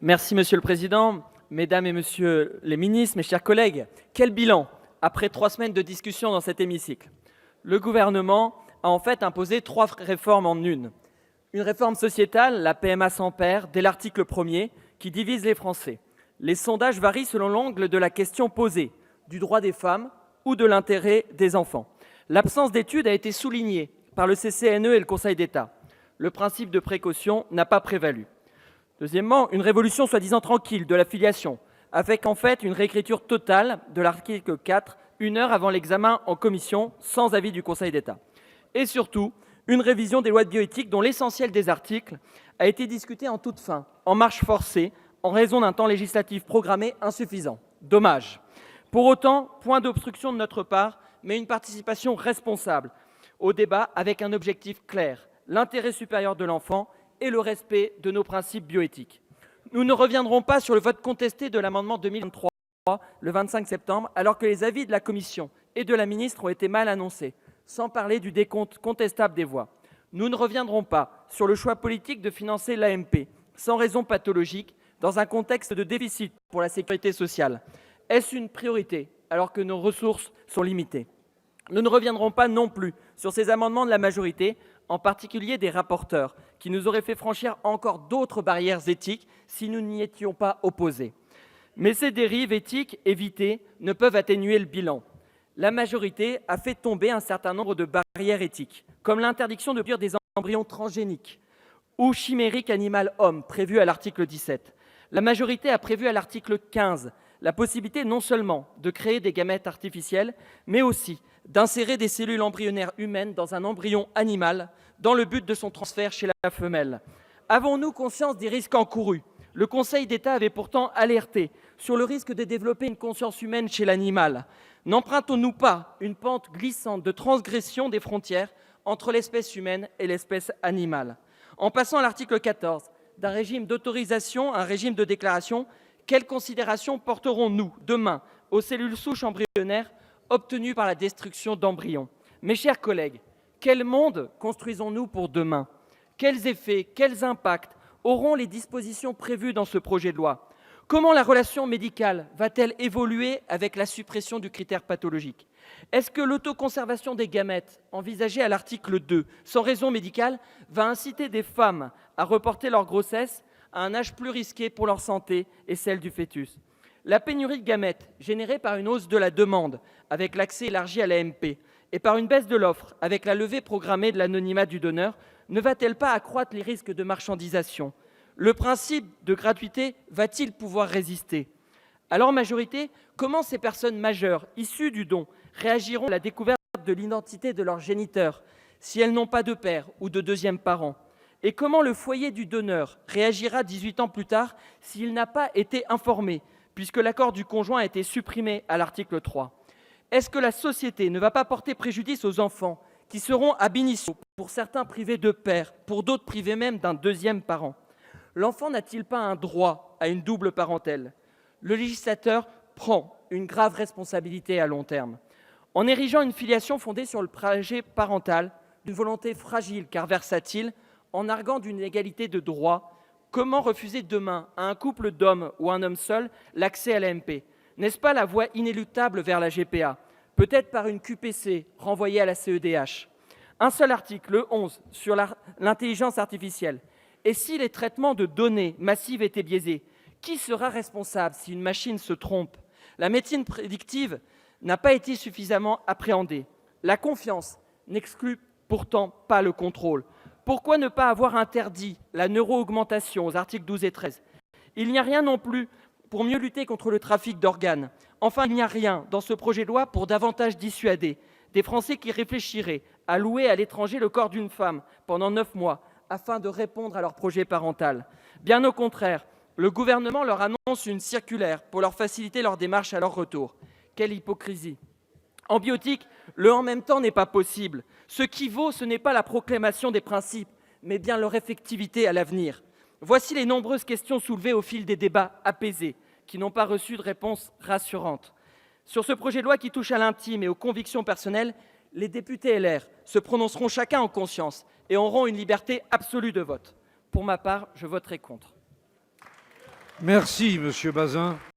Merci Monsieur le Président, Mesdames et Messieurs les ministres, mes chers collègues. Quel bilan après 3 semaines de discussion dans cet hémicycle? Le gouvernement a en fait imposé 3 réformes en une. Une réforme sociétale, la PMA sans père, dès l'article 1er, qui divise les Français. Les sondages varient selon l'angle de la question posée, du droit des femmes ou de l'intérêt des enfants. L'absence d'études a été soulignée par le CCNE et le Conseil d'État. Le principe de précaution n'a pas prévalu. Deuxièmement, une révolution soi-disant tranquille de la filiation, avec en fait une réécriture totale de l'article 4, 1 heure avant l'examen en commission, sans avis du Conseil d'État. Et surtout, une révision des lois de bioéthique dont l'essentiel des articles a été discuté en toute fin, en marche forcée, en raison d'un temps législatif programmé insuffisant. Dommage. Pour autant, point d'obstruction de notre part, mais une participation responsable au débat avec un objectif clair, l'intérêt supérieur de l'enfant et le respect de nos principes bioéthiques. Nous ne reviendrons pas sur le vote contesté de l'amendement 2023 le 25 septembre, alors que les avis de la Commission et de la ministre ont été mal annoncés, sans parler du décompte contestable des voix. Nous ne reviendrons pas sur le choix politique de financer l'AMP, sans raison pathologique, dans un contexte de déficit pour la sécurité sociale. Est-ce une priorité alors que nos ressources sont limitées? Nous ne reviendrons pas non plus sur ces amendements de la majorité, en particulier des rapporteurs, qui nous auraient fait franchir encore d'autres barrières éthiques si nous n'y étions pas opposés. Mais ces dérives éthiques évitées ne peuvent atténuer le bilan. La majorité a fait tomber un certain nombre de barrières éthiques, comme l'interdiction de produire des embryons transgéniques ou chimériques animal-homme, prévue à l'article 17. La majorité a prévu à l'article 15 la possibilité non seulement de créer des gamètes artificiels, mais aussi d'insérer des cellules embryonnaires humaines dans un embryon animal dans le but de son transfert chez la femelle. Avons-nous conscience des risques encourus? Le Conseil d'État avait pourtant alerté sur le risque de développer une conscience humaine chez l'animal. N'empruntons-nous pas une pente glissante de transgression des frontières entre l'espèce humaine et l'espèce animale? En passant à l'article 14, d'un régime d'autorisation à un régime de déclaration, quelles considérations porterons-nous demain aux cellules souches embryonnaires obtenues par la destruction d'embryons? Mes chers collègues, quel monde construisons-nous pour demain? Quels effets, quels impacts auront les dispositions prévues dans ce projet de loi? Comment la relation médicale va-t-elle évoluer avec la suppression du critère pathologique? Est-ce que l'autoconservation des gamètes, envisagée à l'article 2, sans raison médicale, va inciter des femmes à reporter leur grossesse à un âge plus risqué pour leur santé et celle du fœtus? La pénurie de gamètes, générée par une hausse de la demande, avec l'accès élargi à l'AMP, et par une baisse de l'offre, avec la levée programmée de l'anonymat du donneur, ne va-t-elle pas accroître les risques de marchandisation? Le principe de gratuité va-t-il pouvoir résister? Alors, majorité, comment ces personnes majeures, issues du don, réagiront à la découverte de l'identité de leur géniteur, si elles n'ont pas de père ou de deuxième parent? Et comment le foyer du donneur réagira 18 ans plus tard s'il n'a pas été informé, puisque l'accord du conjoint a été supprimé à l'article 3? Est-ce que la société ne va pas porter préjudice aux enfants qui seront ab initio, pour certains privés de père, pour d'autres privés même d'un deuxième parent? L'enfant n'a-t-il pas un droit à une double parentèle? Le législateur prend une grave responsabilité à long terme. En érigeant une filiation fondée sur le projet parental, d'une volonté fragile car versatile, en arguant d'une égalité de droit, comment refuser demain à un couple d'hommes ou à un homme seul l'accès à l'AMP? N'est-ce pas la voie inéluctable vers la GPA? Peut-être par une QPC renvoyée à la CEDH. Un seul article, le 11, sur l'intelligence artificielle. Et si les traitements de données massives étaient biaisés, qui sera responsable si une machine se trompe? La médecine prédictive n'a pas été suffisamment appréhendée. La confiance n'exclut pourtant pas le contrôle. Pourquoi ne pas avoir interdit la neuroaugmentation aux articles 12 et 13? Il n'y a rien non plus pour mieux lutter contre le trafic d'organes. Enfin, il n'y a rien dans ce projet de loi pour davantage dissuader des Français qui réfléchiraient à louer à l'étranger le corps d'une femme pendant 9 mois afin de répondre à leur projet parental. Bien au contraire, le gouvernement leur annonce une circulaire pour leur faciliter leur démarche à leur retour. Quelle hypocrisie! En bioéthique, le « en même temps » n'est pas possible. Ce qui vaut, ce n'est pas la proclamation des principes, mais bien leur effectivité à l'avenir. Voici les nombreuses questions soulevées au fil des débats apaisés, qui n'ont pas reçu de réponse rassurante. Sur ce projet de loi qui touche à l'intime et aux convictions personnelles, les députés LR se prononceront chacun en conscience et auront une liberté absolue de vote. Pour ma part, je voterai contre. Merci, Monsieur Bazin.